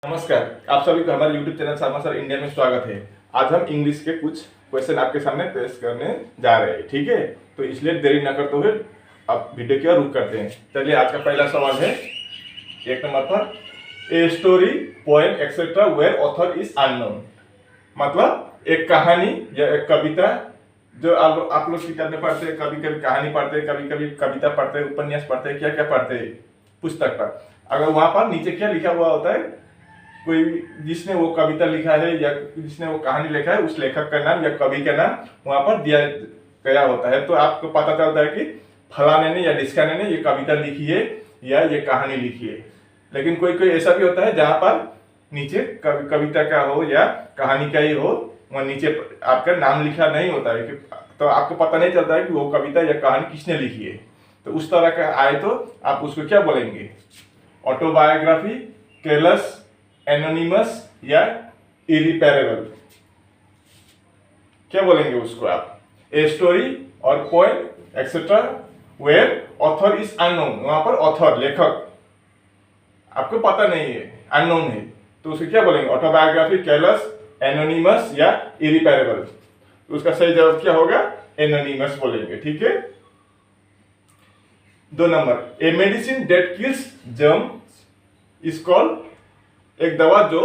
नमस्कार, आप सभी को हमारे YouTube channel Sharma sir India में स्वागत है। आज हम इंग्लिश के कुछ क्वेश्चन आपके सामने पेश करने जा रहे हैं, ठीक है। तो इसलिए देरी न करते हुए आप वीडियो की ओर रुख करते हैं। चलिए, आज का पहला सवाल है 1 नंबर पर, a story poem etcetera where author is unknown. मतलब एक कहानी या एक कविता जो आप लोग किताब में पढ़ते हैं, कभी कभी कहानी पढ़ते हैं, कभी कभी कविता पढ़ते हैं, उपन्यास पढ़ते हैं, क्या क्या पढ़ते हैं पुस्तक पर। अगर वहां पर नीचे क्या लिखा हुआ होता है, कोई जिसने वो कविता लिखा है या जिसने वो कहानी लिखा है, उस लेखक का नाम या कवि का नाम वहां पर दिया गया होता है, तो आपको पता चलता है कि फलाने ने या ढिस्काने ने ये कविता लिखी है या ये कहानी लिखी है। लेकिन कोई कोई ऐसा भी होता है जहां पर नीचे कविता का हो या कहानी का ही हो, वहां नीचे आपका नाम लिखा नहीं होता है, तो आपको पता नहीं चलता है कि वो कविता या कहानी किसने लिखी है। तो उस तरह का आए तो आप उसको क्या बोलेंगे? ऑटोबायोग्राफी, केयरलेस, एनोनिमस या इरिपेरेबल, क्या बोलेंगे उसको आप? ए स्टोरी और poem etcetera where author is unknown, वहां पर ऑथर लेखक आपको पता नहीं है, अननोन है, तो उसे क्या बोलेंगे? ऑटोबायोग्राफी, केयरलेस, एनोनिमस या इरिपेरेबल। तो उसका सही जवाब क्या होगा? एनोनिमस बोलेंगे, ठीक है। 2 number, a medicine that kills germs is called, एक दवा जो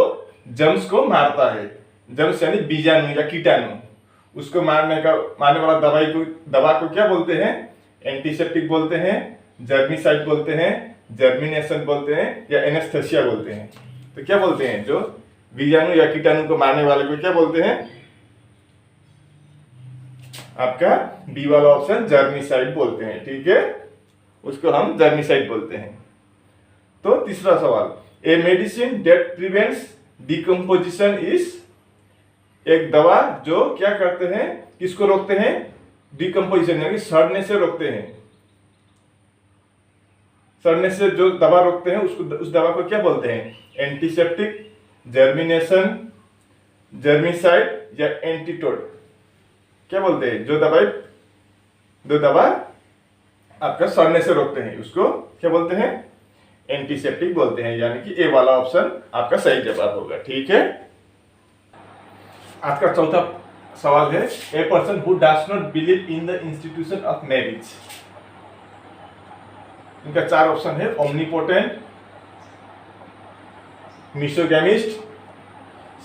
जर्म्स को मारता है, जर्म्स यानी बीजाणु या कीटाणु, उसको मारने वाला दवा को क्या बोलते हैं? एंटीसेप्टिक बोलते हैं, जर्मिसाइड बोलते हैं, जर्मिनेशन बोलते हैं या एनेस्थेसिया बोलते हैं। तो क्या बोलते हैं? जो बीजाणु या कीटाणु को मारने वाले को क्या बोलते हैं? आपका बी वाला ऑप्शन जर्मिसाइड बोलते हैं, ठीक है, उसको हम जर्मिसाइड बोलते हैं। तो तीसरा सवाल, a medicine that prevents decomposition is, एक दवा जो क्या करते हैं, किसको रोकते हैं? डिकम्पोजिशन यानी सड़ने से रोकते हैं। सड़ने से जो दवा रोकते हैं उस दवा को क्या बोलते हैं? एंटीसेप्टिक, जर्मिनेशन, जर्मिसाइड या एंटीटोड, क्या बोलते हैं? जो दवा आपका सड़ने से रोकते हैं उसको क्या बोलते हैं? एंटीसेप्टिक बोलते हैं, यानी कि ए वाला ऑप्शन आपका सही जवाब होगा, ठीक है। आज का चौथा सवाल है, ए person who does not believe in the institution of marriage. इनका 4 ऑप्शन है, ओमनीपोटेंट, मिसोगैमिस्ट,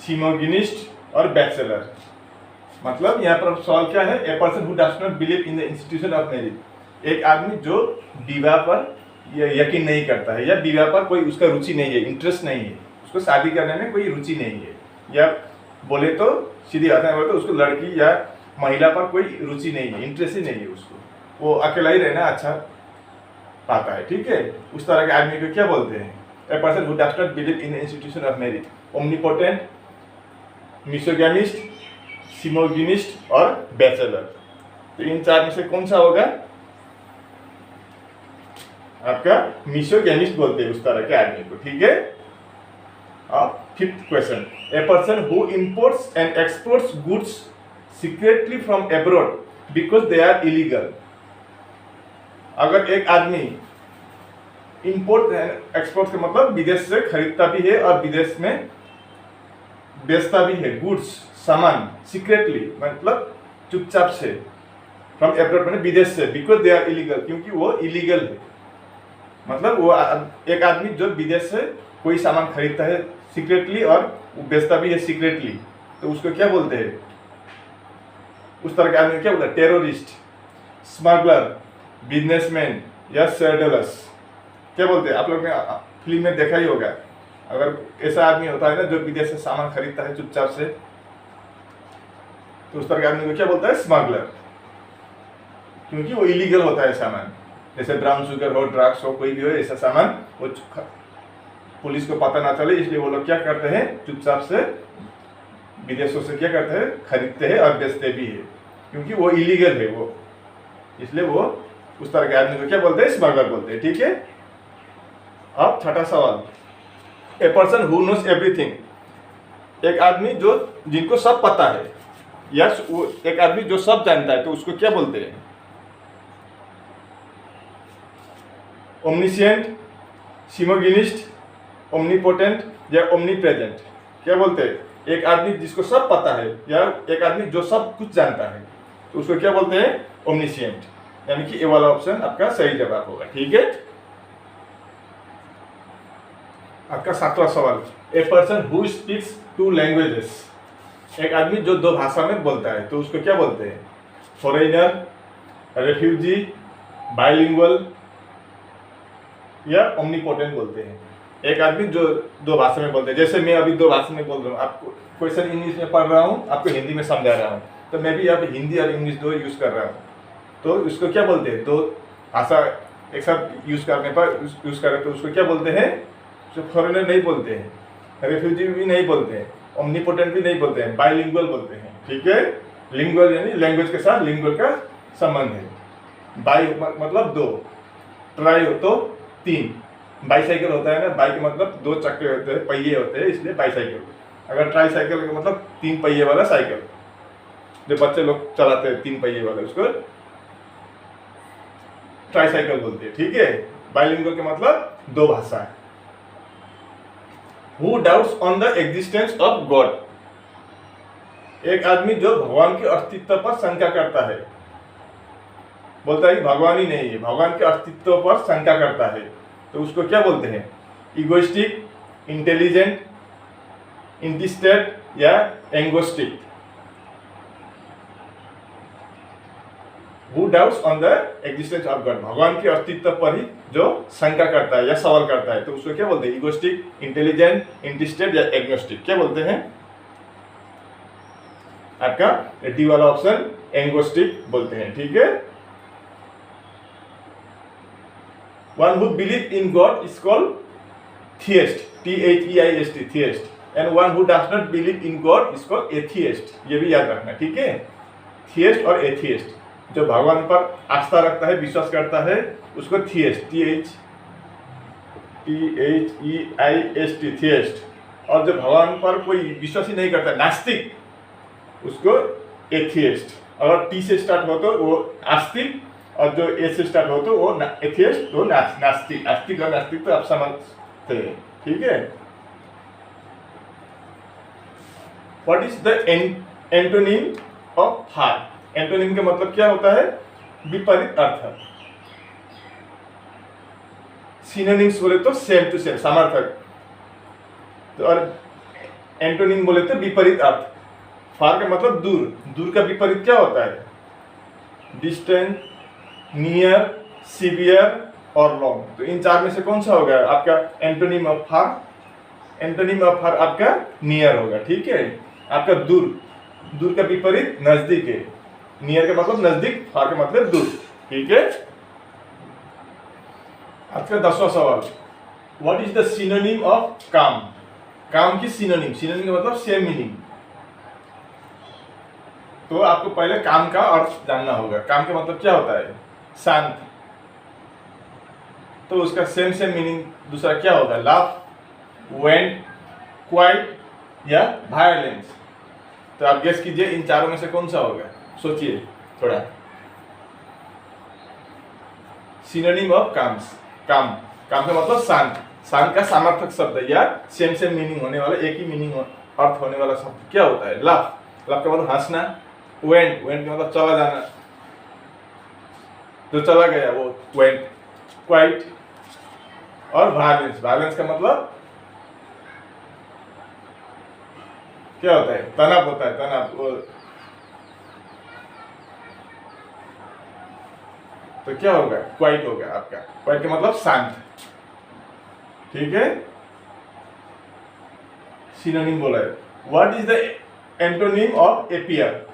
सिमोगिनिस्ट और बैचलर। मतलब यहाँ पर सवाल क्या है? ए person who does not believe in the institution of marriage, एक आदमी जो विवाह पर यकीन नहीं करता है या विवाह पर कोई उसका रुचि नहीं है, इंटरेस्ट नहीं है, उसको शादी करने में कोई रुचि नहीं है, या बोले तो सीधी भाषा में बोले तो उसको लड़की या महिला पर कोई रुचि नहीं है, इंटरेस्ट ही नहीं है उसको, वो अकेला ही रहना अच्छा पाता है, ठीक है। उस तरह के आदमी को क्या बोलते हैं? A person who does not believe in the institution of marriage, omnipotent, misogamist, misogynist और बैचलर। तो इन 4 में से कौन सा होगा? आपका मिसोगैमिस्ट बोलते हैं उस तरह के आदमी को, ठीक है। अब 5th question, a person who imports and exports goods secretly from abroad because they are illegal. अगर एक आदमी इंपोर्ट एंड एक्सपोर्ट का मतलब विदेश से खरीदता भी है और विदेश में बेचता भी है, गुड्स सामान, सीक्रेटली मतलब चुपचाप से, फ्रॉम अब्रॉड मतलब विदेश से, बिकॉज दे आर इलीगल क्योंकि वो इलीगल है। मतलब वो एक आदमी जो विदेश से कोई सामान खरीदता है सीक्रेटली और वो बेचता भी है सीक्रेटली, तो उसको क्या बोलते हैं? उस तरह के आदमी क्या बोलते हैं? टेररिस्ट, स्मगलर, बिजनेसमैन या सेडलर्स, क्या बोलते हैं? आप लोग ने फिल्म में देखा ही होगा, अगर ऐसा आदमी होता है ना जो विदेश से सामान खरीदता है चुपचाप से, तो उस तरह के आदमी को क्या बोलता है? स्मगलर, क्योंकि वो इलीगल होता है सामान, जैसे ब्राउन शुगर हो, ड्रग्स हो, कोई भी हो ऐसा सामान, वो पुलिस को पता ना चले इसलिए वो लोग क्या करते हैं? चुपचाप से विदेशों से क्या करते हैं? खरीदते हैं और बेचते भी है, क्योंकि वो इलीगल है वो, इसलिए वो उस तरह के आदमी को क्या बोलते हैं? स्मगलर बोलते हैं, ठीक है। अब 6ठा सवाल, ए पर्सन हु नोस एवरीथिंग, एक आदमी जो जिनको सब पता है या एक आदमी जो सब जानता है, तो उसको क्या बोलते हैं? ओमनिशिएंट, सिमोगिनिस्ट, ओमनीपोटेंट या ओमनी प्रेजेंट। क्या बोलते हैं? एक आदमी जिसको सब पता है या एक आदमी जो सब कुछ जानता है, तो उसको क्या बोलते हैं? ओमनिशिएंट। यानी कि ये वाला ऑप्शन आपका सही जवाब होगा। ठीक है। आपका 7वां सवाल, ए पर्सन हु स्पीक्स 2 लैंग्वेजेस। एक आदमी जो 2 भाषा में बोलता है, तो उसको क्या बोलते हैं? फॉरेनर, रेफ्यूजी, बाइलिंगुअल या ओमनीपोटेंट बोलते हैं। एक आदमी जो 2 भाषा में बोलते हैं, जैसे मैं अभी 2 भाषा में बोल रहा हूँ, आपको क्वेश्चन इंग्लिश में पढ़ रहा हूँ, आपको हिंदी में समझा रहा हूँ, तो मैं भी अब हिंदी और इंग्लिश 2 यूज कर रहा हूँ, तो उसको क्या बोलते हैं? 2 भाषा एक साथ यूज करने पर यूज करें तो उसको क्या बोलते हैं? जो फॉरेनर नहीं बोलते हैं, रेफ्यूजी भी नहीं बोलते हैं, ओमनीपोटेंट भी नहीं बोलते हैं, बाइलिंगुअल बोलते हैं। ठीक है। लिंगुअल यानी लैंग्वेज के साथ लिंगुअल का संबंध है। बाई मतलब 2, ट्राई हो तो 3। बाईसाइकिल होता है ना, बाइक मतलब 2 चक्के होते हैं, पहिए होते हैं, इसलिए बाईसाइकिल। अगर ट्राई साइकिल का मतलब 3 पहिए वाला साइकिल, जो बच्चे लोग चलाते हैं 3 पहिए वाला, उसको ट्राई साइकिल बोलते हैं। ठीक है। बाइलिंगुअल का मतलब 2 भाषा है। Who doubts on the existence of God? एक आदमी जो भगवान के अस्तित्व पर शंका करता है, बोलता है कि भगवान ही नहीं है, भगवान के अस्तित्व पर शंका करता है, तो उसको क्या बोलते हैं? इगोइस्टिक, इंटेलिजेंट, इंटिस्टेड या एंगोस्टिक। Who doubts on the existence of God? भगवान के अस्तित्व पर ही जो शंका करता है या सवाल करता है, तो उसको क्या बोलते हैं? इगोस्टिक, इंटेलिजेंट, इंटिस्टेड या एग्नोस्टिक। क्या बोलते हैं? आपका डी वाला ऑप्शन एंगोस्टिक बोलते हैं। ठीक है। One who believe in God is called theist, Theist, theist, and one who does not believe in God is called atheist। ये भी याद रखना। ठीक है। थियस्ट और एथियस्ट, जो भगवान पर आस्था रखता है, विश्वास करता है, उसको थियस्ट, Theist, थियस्ट, और जो भगवान पर कोई विश्वास ही नहीं करता, नास्तिक, उसको एथियस्ट। अगर टी से स्टार्ट हो तो वो आस्तिक, और जो ए से स्टार्ट हो तो वो एथियस्ट, वो नास्तिक। आस्तिक और नास्तिक तो आप समझते हैं। ठीक है। What is the antonym of far? Antonym का मतलब क्या होता है? विपरीत अर्थ। सिनोनिम्स बोले तो सेम टू सेम, समार्थक, तो और एंटोनिम बोले तो विपरीत अर्थ। फार का मतलब दूर, दूर का विपरीत क्या होता है? डिस्टेंस, नियर, सीवियर और लॉन्ग। तो इन 4 में से कौन सा होगा आपका antonym of far? Antonym of far आपका नियर होगा। ठीक है। आपका दूर, दूर का विपरीत नजदीक है। नियर का मतलब नजदीक, फार का मतलब दूर। ठीक है। आज का 10वां सवाल, what is the synonym of काम? काम की सिनोनिम, सिनोनिम का मतलब सेम मीनिंग। तो आपको पहले काम का अर्थ जानना होगा। काम का मतलब क्या होता है? शांत। तो उसका सेम मीनिंग दूसरा क्या होगा? लाफ, वेंट, क्वाइट या वायलेंस। तो आप गेस कीजिए इन 4 में से कौन सा होगा? सोचिए थोड़ा। सिनोनिम ऑफ काम्स, काम, काम का मतलब शांत, शांत का सामर्थक शब्द या सेम मीनिंग होने वाला, एक ही मीनिंग अर्थ होने वाला शब्द क्या होता है? लाफ, लाफ का मतलब हंसना। वेंट, वेंट का मतलब चला जाना, जो चला गया वो वेंट। क्वाइट और वायलेंस, वायलेंस का मतलब क्या होता है? तनाव होता है, तनाव। तो क्या होगा? क्वाइट होगा आपका। क्वाइट का मतलब शांत। ठीक है। सिनोनिम बोला है। What is the antonym of appear?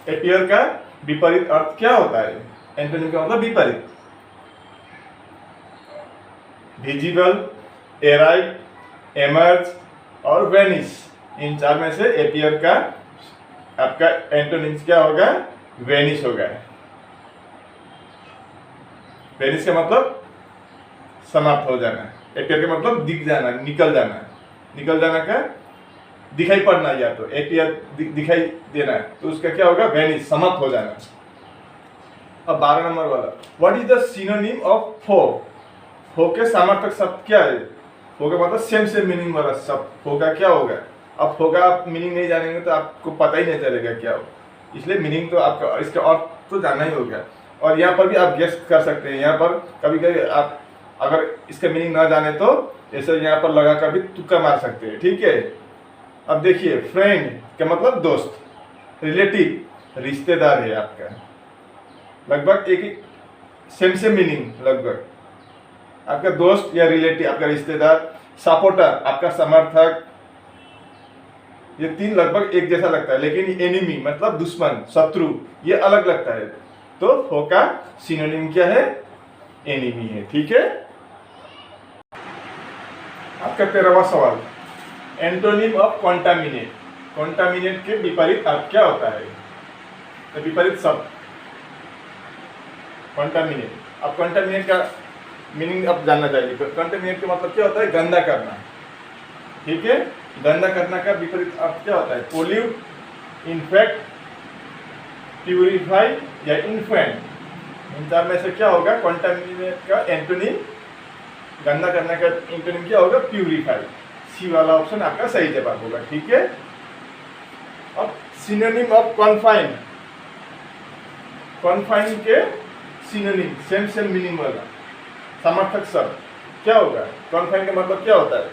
Appear का विपरीत अर्थ क्या होता है? एंटोनिम का मतलब विपरीत। विजिबल, एराइव, एमर्ज और वेनिश। इन 4 में से एपियर का आपका एंटोनिम्स क्या होगा? वेनिश होगा। वेनिश का मतलब समाप्त हो जाना। एपियर का मतलब दिख जाना, निकल जाना। निकल जाना का दिखाई पड़ना, या तो एपियर दिखाई देना, तो उसका क्या होगा? वेनिश, समाप्त हो जाना। अब 12 नंबर वाला, what is the synonym of fog? हो के सामर्थक शब्द क्या है? होगा मतलब सेम मीनिंग वाला शब्द होगा क्या होगा। अब होगा आप मीनिंग नहीं जानेंगे तो आपको पता ही नहीं चलेगा क्या हो, इसलिए मीनिंग तो आपका इसका अर्थ तो जानना ही होगा। और यहाँ पर भी आप गेस कर सकते हैं, यहाँ पर कभी कभी आप अगर इसका मीनिंग ना जाने तो ऐसे यहाँ पर लगा कर भी तुक्का मार सकते हैं, ठीक है। अब देखिए, फ्रेंड का मतलब दोस्त, रिलेटिव रिश्तेदार है आपका, लगभग एक ही सेम मीनिंग लगभग। आपका दोस्त या रिलेटिव आपका रिश्तेदार, सपोर्टर आपका समर्थक, ये तीन लगभग एक जैसा लगता है, लेकिन एनिमी मतलब दुश्मन शत्रु ये अलग लगता है। तो फो का सिनोनिम क्या है? एनिमी है, ठीक है। आपका 13वां सवाल, एंटोनिम ऑफ कॉन्टामिनेट। कॉन्टामिनेट के विपरीत आप क्या होता है? तो विपरीत शब्द कॉन्टामिनेट। अब कॉन्टामिनेट का मीनिंग आप जानना चाहिए। कॉन्टामिनेट का मतलब क्या होता है? गंदा करना, ठीक है। गंदा करना का विपरीत आप क्या होता है? पोल्यूट, इन्फेक्ट, प्यूरिफाई या इन्फेंट। इन चार में से क्या होगा? कॉन्टामिनेट का एंटोनिम, गंदा करने का एंटोनिम क्या होगा? प्यूरिफाई। सी वाला ऑप्शन आपका सही जवाब होगा, ठीक है। अब सिनोनिम ऑफ कॉन्फाइन। कॉन्फाइन के सिनोनिम सेम मीनिंग वाला समर्थक शब्द क्या होगा? कॉन्फाइन का मतलब क्या होता है?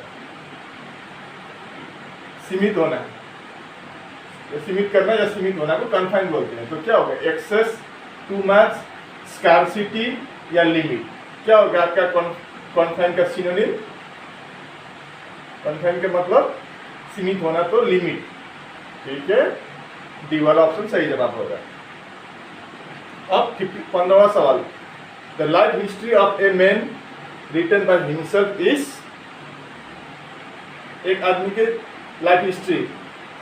सीमित होना, सीमित करना या सीमित होना को कॉन्फाइन बोलते हैं। तो क्या होगा? एक्सेस, टू मच, स्कार्सिटी या लिमिट। क्या होगा आपका कॉन्फाइन का सिनोनिम? कॉन्फाइन का मतलब सीमित होना, तो लिमिट, ठीक है। डी वाला ऑप्शन सही जवाब होगा। अब 15वां सवाल, the life history of a man written by himself is. एक आदमी के लाइफ हिस्ट्री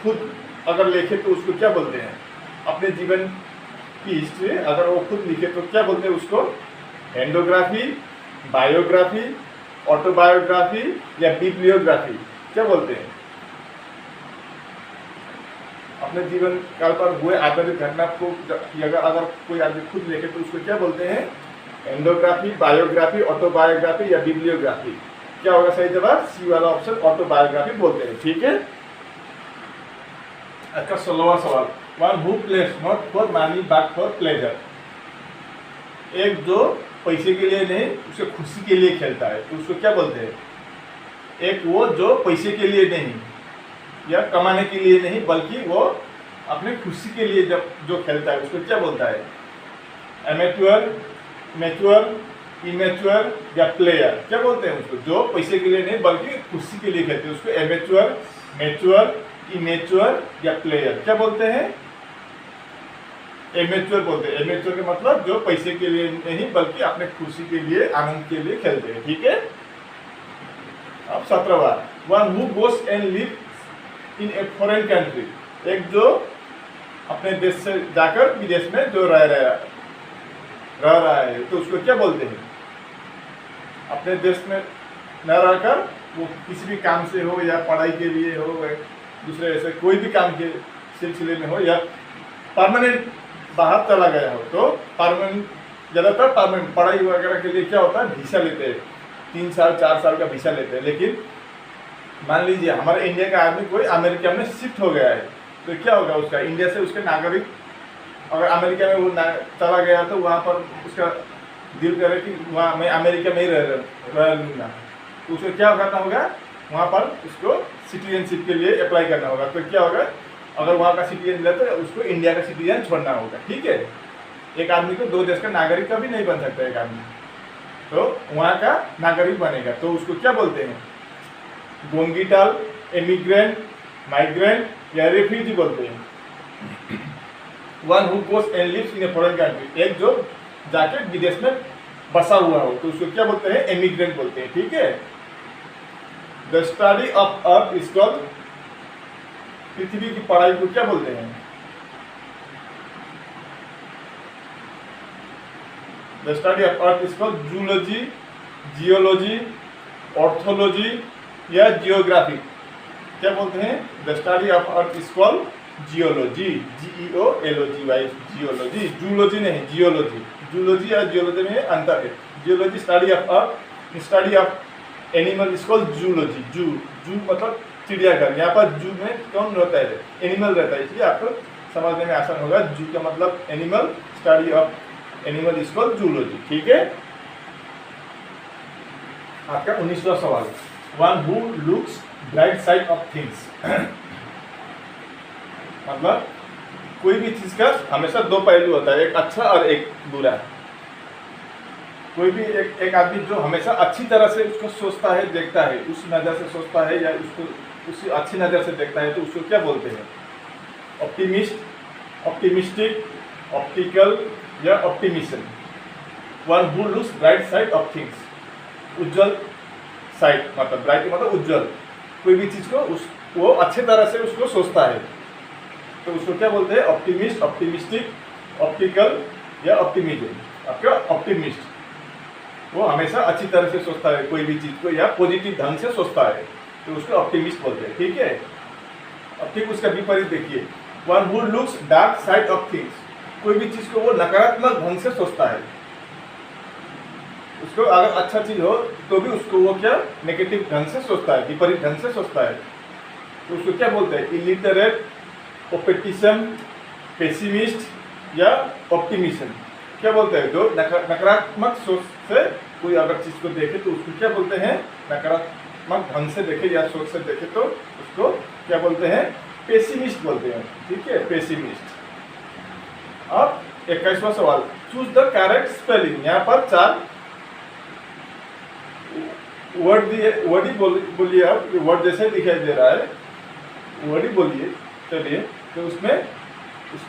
खुद अगर लिखे तो उसको क्या बोलते हैं? अपने जीवन की हिस्ट्री अगर वो खुद लिखे तो क्या बोलते हैं उसको? एंडोग्राफी, बायोग्राफी, ऑटोबायोग्राफी या बिब्लियोग्राफी, क्या बोलते हैं? अपने जीवन काल पर हुए आधारित घटना को अगर कोई आदमी खुद लिखे तो उसको क्या बोलते हैं? एंडोग्राफी, बायोग्राफी, ऑटोबायोग्राफी या बिब्लियोग्राफी। क्या होगा सही जवाब? सी वाला ऑप्शन ऑटोबायोग्राफी बोलते हैं, ठीक है। अच्छा 16वां सवाल, one who plays not for money but for pleasure. एक जो पैसे के लिए नहीं, उसे खुशी के लिए खेलता है, तो उसको क्या बोलते हैं? एक वो जो पैसे के लिए नहीं या कमाने के लिए नहीं, बल्कि वो अपने खुशी के लिए जब जो खेलता है उसको क्या बोलता है? एमेच्योर, मैच्योर, इमेच्योर या प्लेयर, क्या बोलते हैं उसको? जो पैसे के लिए नहीं बल्कि खुशी के लिए खेलते हैं उसको एमेच्योर, मैच्योर, इमेच्योर या प्लेयर क्या बोलते हैं? एमेच्योर बोलते हैं। एमेच्योर का मतलब जो पैसे के लिए नहीं बल्कि अपने खुशी के लिए, आनंद के लिए खेलते हैं, ठीक है। अब 17वां, one who goes and live in a foreign country. एक जो अपने देश से जाकर विदेश में जो रह रहा है तो उसको क्या बोलते हैं? अपने देश में न रहकर वो किसी भी काम से हो या पढ़ाई के लिए हो, दूसरे ऐसे कोई भी काम के सिलसिले में हो या परमानेंट बाहर चला गया हो, तो परमानेंट, ज़्यादातर परमानेंट पढ़ाई वगैरह के लिए क्या होता है? वीसा लेते हैं, 3 साल 4 साल का वीसा लेते हैं। लेकिन मान लीजिए हमारे इंडिया का आदमी कोई अमेरिका में शिफ्ट हो गया है, तो क्या होगा उसका? इंडिया से उसके नागरिक अगर अमेरिका में वो चला गया तो वहाँ पर उसका दिल करे कि वहाँ मैं अमेरिका में ही रह लूँगा, तो उसको क्या करना होगा? वहाँ पर उसको सिटीजनशिप के लिए अप्लाई करना होगा। तो क्या होगा? अगर वहाँ का सिटीजन मिला तो उसको इंडिया का सिटीजन छोड़ना होगा, ठीक है। एक आदमी को 2 देश का नागरिक कभी नहीं बन सकता एक आदमी, तो वहाँ का नागरिक बनेगा, तो उसको क्या बोलते हैं? गोंगीटाल, इमिग्रेंट, माइग्रेंट या रेफ्यूजी बोलते हैं। One who goes and lives in a foreign country, एक जो जाके विदेश में बसा हुआ हो तो उसको क्या बोलते हैं? इमिग्रेंट बोलते हैं, ठीक है। The study of earth is called, पृथ्वी की पढ़ाई को क्या बोलते हैं? The study of earth is called zoology, geology, orthology या जियोग्राफी, क्या बोलते हैं? The study of earth is called geology, GEOLOGY, geology. Zoology नहीं, जियोलॉजी। जूलॉजी और जियोलॉजी में अंतर है। Geology study of earth study of animal is called zoology. Zoo मतलब चिड़ियाघर। यहाँ पर जू में कौन रहता है? एनिमल रहता है, इसलिए आपको समझने में आसान होगा। जू का मतलब animal, study of animal is called zoology. ठीक है। आपका 19वां सवाल, one who looks bright side of things. मतलब कोई भी चीज का हमेशा दो पहलू होता है, एक अच्छा और एक बुरा। कोई भी एक आदमी जो हमेशा अच्छी तरह से उसको सोचता है, देखता है, उस नज़र से सोचता है या उसको उसी अच्छी नज़र से देखता है, तो उसको क्या बोलते हैं? ऑप्टिमिस्ट, ऑप्टिमिस्टिक, ऑप्टिकल या optimism. One who looks bright side of things, उज्जवल साइड मतलब ब्राइट मतलब उज्जवल। कोई भी चीज़ को वो अच्छे तरह से उसको सोचता है, तो उसको क्या बोलते हैं? ऑप्टिमिस्ट, ऑप्टिमिस्टिक, ऑप्टिकल या ऑप्टिमिज्म। आपका ऑप्टिमिस्ट वो हमेशा अच्छी तरह से सोचता है कोई भी चीज़ को, या पॉजिटिव ढंग से सोचता है, तो उसको ऑप्टिमिस्ट बोलते हैं। ठीक है। अब ठीक उसका विपरीत देखिए, one who looks dark side of things. कोई भी चीज़ को वो नकारात्मक ढंग से सोचता है, उसको अगर अच्छा चीज़ हो तो भी उसको वो क्या नेगेटिव ढंग से सोचता है, विपरीत ढंग से सोचता है, तो उसको क्या बोलते हैं? इलिटरेट, ओपेटिज्म, पेसिमिस्ट या ऑप्टिमिज्म। क्या बोलते हैं? जो नकारात्मक सोच से कोई अगर चीज़ को देखे तो उसको क्या बोलते हैं? नकारात्मक ढंग से देखे या सोच से देखे तो उसको क्या बोलते हैं? पेसिमिस्ट बोलते हैं। ठीक है, पेसिमिस्ट। अब 21वां सवाल, चूज द करेक्ट स्पेलिंग। यहाँ पर 4 वर्ड दिए, वर्ड ही बोलिए आप, वर्ड जैसे दिखाई दे रहा है, वर्ड ही बोलिए। चलिए, तो उसमें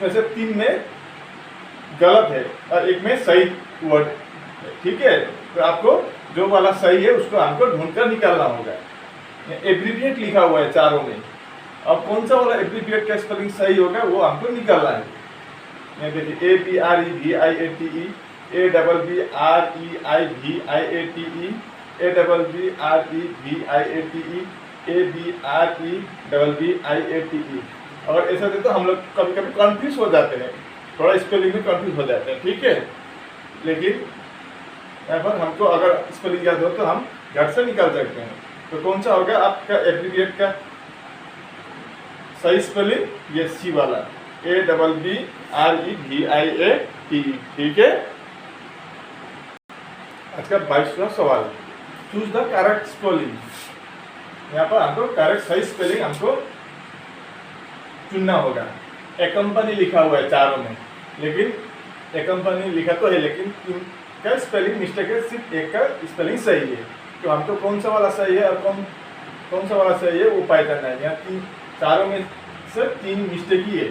से 3 में गलत है और एक में सही वर्ड है। ठीक है, तो आपको जो वाला सही है उसको हमको ढूंढकर निकालना होगा। एब्रीविएट लिखा हुआ है चारों में, अब कौन सा वाला एब्रीविएट का स्पेलिंग सही होगा वो हमको निकालना है। ये देखिए, ABREVIATE, ABBREIVIATE, ABBREVIATE, अगर ऐसा दे तो हम लोग कभी कभी कंफ्यूज हो जाते हैं, थोड़ा स्पेलिंग में कंफ्यूज हो जाते हैं। ठीक है, लेकिन यहाँ पर हमको अगर स्पेलिंग याद हो तो हम झट से निकाल सकते हैं। तो कौन सा होगा आपका एब्रीविएट का सही स्पेलिंग? ये सी वाला, ABBREVIATE। ठीक है। आज का 22वां सवाल, चूज द करेक्ट स्पेलिंग। यहाँ पर हमको करेक्ट सही स्पेलिंग हमको चुनना होगा। एकम्पनी लिखा हुआ है चारों में, लेकिन एकम्पनी लिखा तो है लेकिन का स्पेलिंग मिस्टेक है, सिर्फ एक का स्पेलिंग सही है। तो हमको कौन सा वाला सही है और कौन सा वाला सही है वो पहचानना है। यहाँ चारों में से 3 मिस्टेक ही है,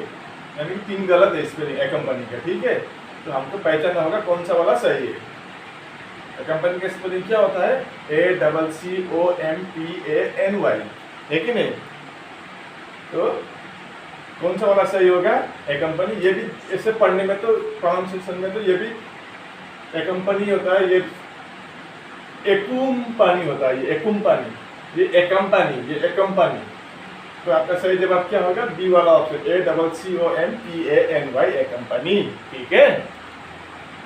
यानी 3 गलत है स्पेलिंग एकम्पनी का। ठीक है, तो हमको पहचानना होगा कौन सा वाला सही है। एकम्पनी का स्पेलिंग क्या होता है? ACCOMPANY, है कि नहीं? तो कौन सा वाला सही होगा? एकम्पनी। ये भी ऐसे पढ़ने में तो प्रोनाउंसिएशन में तो ये भी एकम्पनी होता है, ये एकुम्पानी होता है, ये एकुम्पानी, ये एकम्पनी, ये एकम्पनी। तो आपका सही जवाब क्या होगा? बी वाला ऑप्शन, ACCOMPANY, एकम्पनी। ठीक है।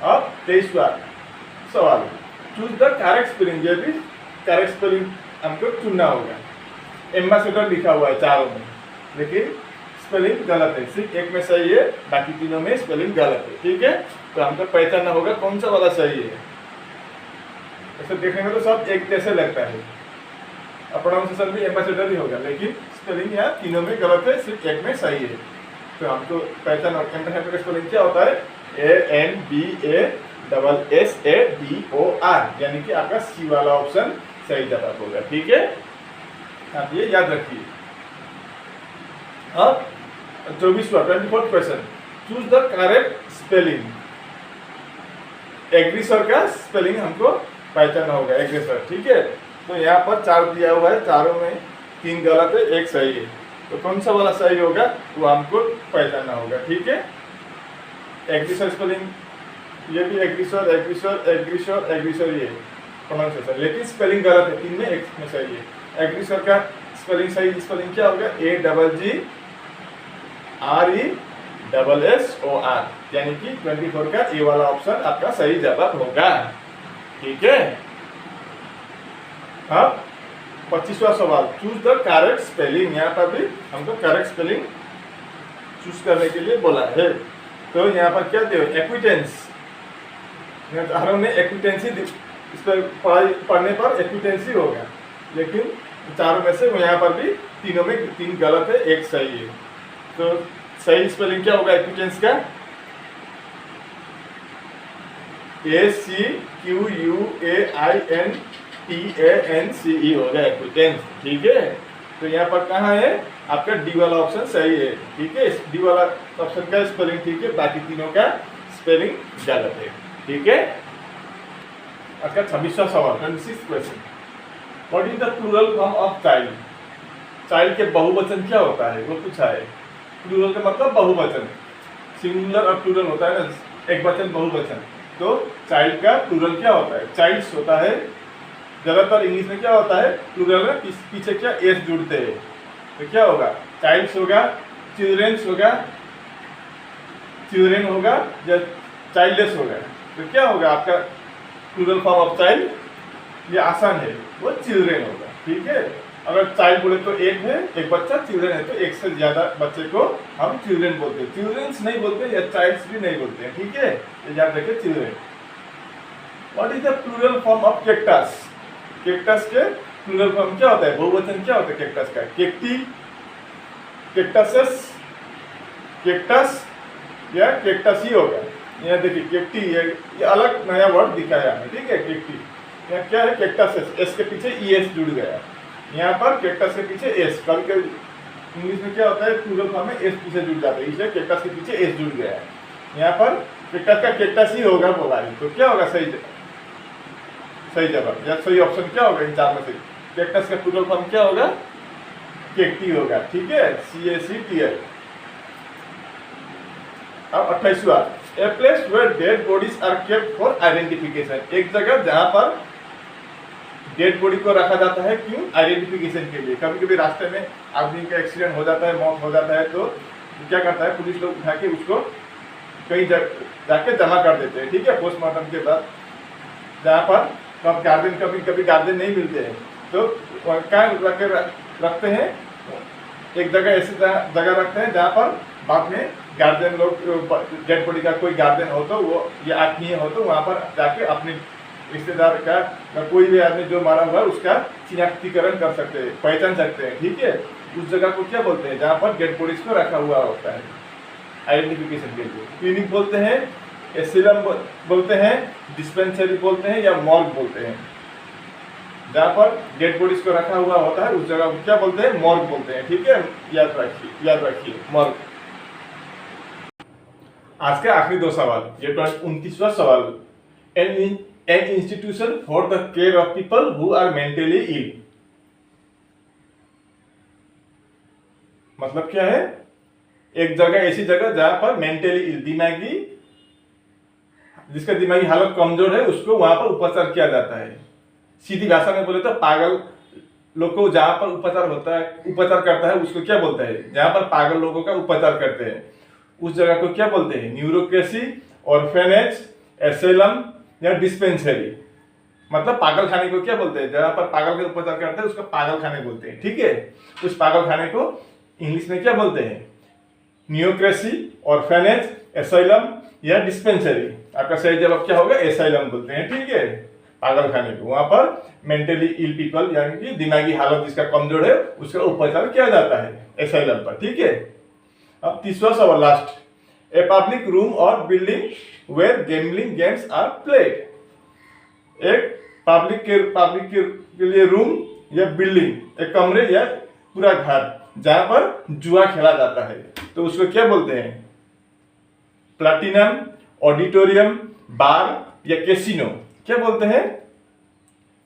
अब 23वां सवाल, चूज द करेक्ट स्पेलिंग। ये भी करेक्ट स्पेलिंग हमको चुनना होगा। एम्बेसडर लिखा हुआ है चारों में, लेकिन स्पेलिंग गलत है, सिर्फ एक में सही है, बाकी तीनों में स्पेलिंग गलत है। ठीक है, तो हमको पहचानना होगा कौन सा वाला सही है। ऐसे देखने में तो सब एक जैसे लगता है, प्रोनाउंसिएशन भी एम्बेसडर ही होगा, लेकिन स्पेलिंग यहाँ तीनों में गलत है, सिर्फ एक में सही है। तो हमको पहचान एम्बेसडर का स्पेलिंग क्या होता है? AMBASSADOR, यानी कि आपका सी वाला ऑप्शन सही जवाब होगा। ठीक है, आप ये याद रखिए। अब 24वां question, choose the correct spelling. एग्रीसर का स्पेलिंग हमको पहचानना होगा, एग्रीसर। ठीक है, तो यहाँ पर 4 दिया हुआ है, चारों में 3 गलत है, 1 सही है। तो कौन सा वाला सही होगा वो हमको पहचानना होगा। ठीक है, एग्रीसर स्पेलिंग, ये भी एग्रीसर, एग्रीसर, एग्रीसर, एग्रीसर, ये प्रोनाउंसिएशन, लेकिन स्पेलिंग गलत है, 3 में 1 में सही है। एग्रीसर का स्पेलिंग सही स्पेलिंग क्या होगा? AGGRESSOR, यानी कि 24 का ए वाला ऑप्शन आपका सही जवाब होगा। ठीक है, हाँ 25वां सवाल, चूज द करेक्ट स्पेलिंग। यहाँ पर भी हमको करेक्ट स्पेलिंग चूज करने के लिए बोला है। तो यहाँ पर क्या दे, एक्विटेंस, हर में एक्विटेंसी, इस पर पढ़ने पर एक्विटेंसी होगा, लेकिन चारों में से यहाँ पर भी तीनों में 3 गलत है, 1 सही है। तो सही स्पेलिंग क्या होगा एक्विटेंस का, ACQUAINTANCE होगा एक्विटेंस, ठीक है। तो यहाँ पर कहाँ है आपका डी वाला ऑप्शन सही है, ठीक है। डी वाला ऑप्शन का स्पेलिंग ठीक है, बाकी तीनों का स्पेलिंग गलत है, ठीक है। अच्छा 26वां सवाल, 26th question, what is the plural form of child. Child के बहुवचन क्या होता है वो पूछा है। प्लूरल का मतलब बहुवचन, सिंगुलर और प्लूरल होता है ना, एक वचन बहुवचन। तो चाइल्ड का प्लूरल क्या होता है, चाइल्ड्स होता है। ज्यादातर इंग्लिश में क्या होता है, प्लूरल में पीछे क्या एस जुड़ते हैं, तो क्या होगा, चाइल्ड्स होगा, चिल्ड्रेन्स होगा, चिल्ड्रेन होगा या चाइल्डलेस होगा। तो क्या होगा आपका प्लूरल फॉर्म ऑफ चाइल्ड, ये आसान है, वो चिल्ड्रेन होगा, ठीक है। अगर चाइल्ड बोले तो एक है, एक बच्चा, चिल्ड्रेन है तो एक से ज्यादा बच्चे को हम चिल्ड्रेन बोलते हैं, चिल्ड्रेन्स नहीं बोलते या चाइल्ड्स भी नहीं बोलते हैं, ठीक है। ये याद रखिए, children. What is the plural form of cactus. Cactus के प्लूरल फॉर्म क्या होता है, बहुवचन क्या होता है कैक्टस का, केक्टी, केक्टसेस, केक्टस या केक्टस ही होगा। यहाँ देखिए केक्टी, ये अलग नया वर्ड दिखाया हमें, ठीक है। केक्टी यहाँ क्या है, कैक्टसेस, एस के पीछे ES जुड़ गया, यहाँ पर कैक्टस के पीछे एस। कभी कभी इंग्लिश में क्या होता है, प्लूरल फॉर्म में एस पीछे जुड़ जाता है, इसलिए कैक्टस के पीछे एस जुड़ गया है। यहाँ पर कैक्टस का कैक्टस ही होगा बोला है, तो क्या होगा सही जवाब या सही ऑप्शन क्या होगा इन 4 में से। कैक्टस का प्लूरल फॉर्म क्या होगा, केक्टी होगा, ठीक है, CACTI। अब 28वां, a place where dead bodies are kept for identification. एक जगह जहां पर डेड बॉडी को रखा जाता है, क्यों, आइडेंटिफिकेशन के लिए। कभी कभी रास्ते में आदमी का एक्सीडेंट हो जाता है, मौत हो जाता है, तो क्या करता है पुलिस लोग उठा के उसको कहीं जाके जमा कर देते हैं, ठीक है, पोस्टमार्टम के बाद। जहाँ पर कभी कभी गार्जियन नहीं मिलते हैं, तो क्या रखते हैं, एक जगह ऐसी जगह रखते हैं जहाँ पर बाद में गार्जियन लोग, डेड बॉडी का कोई गार्जियन हो तो वो या आत्मीय हो तो वहाँ पर जाके अपने रिश्तेदार का कोई भी आदमी जो मारा हुआ है उसका चिन्हांकीकरण कर सकते हैं, पहचान सकते हैं, ठीक है। उस जगह को क्या बोलते हैं, जहाँ पर डेड बॉडीज को रखा हुआ होता है आइडेंटिफिकेशन के लिए। क्लिनिक बोलते हैं, एसिलम बोलते हैं, डिस्पेंसरी बोलते हैं या मॉर्ग बोलते हैं। जहाँ पर डेड बॉडीज को रखा हुआ होता है उस जगह को क्या बोलते हैं, मॉर्ग बोलते हैं, ठीक है। याद रखिए मॉर्ग। आज के आखिरी 2 सवाल, ये 29वां सवाल, an institution for the care of people who are mentally ill। मतलब क्या है, एक जगह ऐसी जगह जहां पर मेंटली इल, दिमागी, जिसका दिमागी हालत कमजोर है उसको वहां पर उपचार किया जाता है। सीधी भाषा में बोले तो पागल लोग को जहां पर उपचार करता है उसको क्या बोलता है, जहां पर पागल लोगों का उपचार करते हैं उस जगह को क्या बोलते हैं, न्यूरोक्रेसी, ऑर्फेनेज, एसेलम या डिस्पेंसरी। मतलब पागल खाने को क्या बोलते हैं, जहां पर पागल का उपचार करते हैं उसको पागल खाने बोलते हैं, ठीक है। उस पागल खाने को इंग्लिश में क्या बोलते हैं, न्यूरोक्रेसी, ऑर्फेनेज, एसाइलम या डिस्पेंसरी। आपका सही जवाब क्या होगा, एसाइलम बोलते हैं, ठीक है, पागल खाने को। वहां पर मेंटली इल पीपल यानी कि दिमागी हालत जिसका कमजोर है उसका उपचार किया जाता है एसाइलम पर, ठीक है। अब 30वां सवाल लास्ट, ए पब्लिक रूम और building where gambling games are played. एक पब्लिक के लिए रूम या बिल्डिंग, एक कमरे या पूरा घर जहां पर जुआ खेला जाता है तो उसको क्या बोलते हैं, प्लैटिनम, ऑडिटोरियम, बार या कैसीनो। क्या बोलते हैं,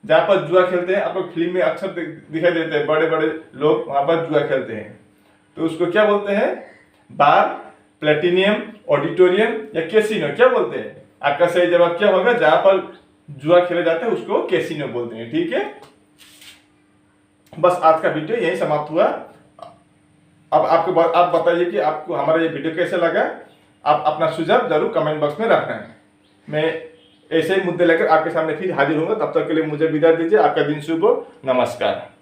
जहां पर जुआ खेलते हैं। आपको फिल्म में अक्सर दिखाई देते हैं, बड़े बड़े लोग वहां पर जुआ खेलते हैं तो उसको क्या बोलते हैं, बार, प्लेटिनियम, ऑडिटोरियम या कैसीनो। क्या बोलते हैं, आपका सही जवाब क्या होगा, जहां पर जुआ खेले जाते हैं उसको कैसीनो बोलते हैं, ठीक है। बस आज का वीडियो यही समाप्त हुआ। अब आप बताइए कि आपको हमारा ये वीडियो कैसे लगा। आप अपना सुझाव जरूर कमेंट बॉक्स में रखना है। मैं ऐसे ही मुद्दे लेकर आपके सामने फिर हाजिर होंगे। तब तक के लिए मुझे विदा दीजिए। आपका दिन शुभ हो। नमस्कार।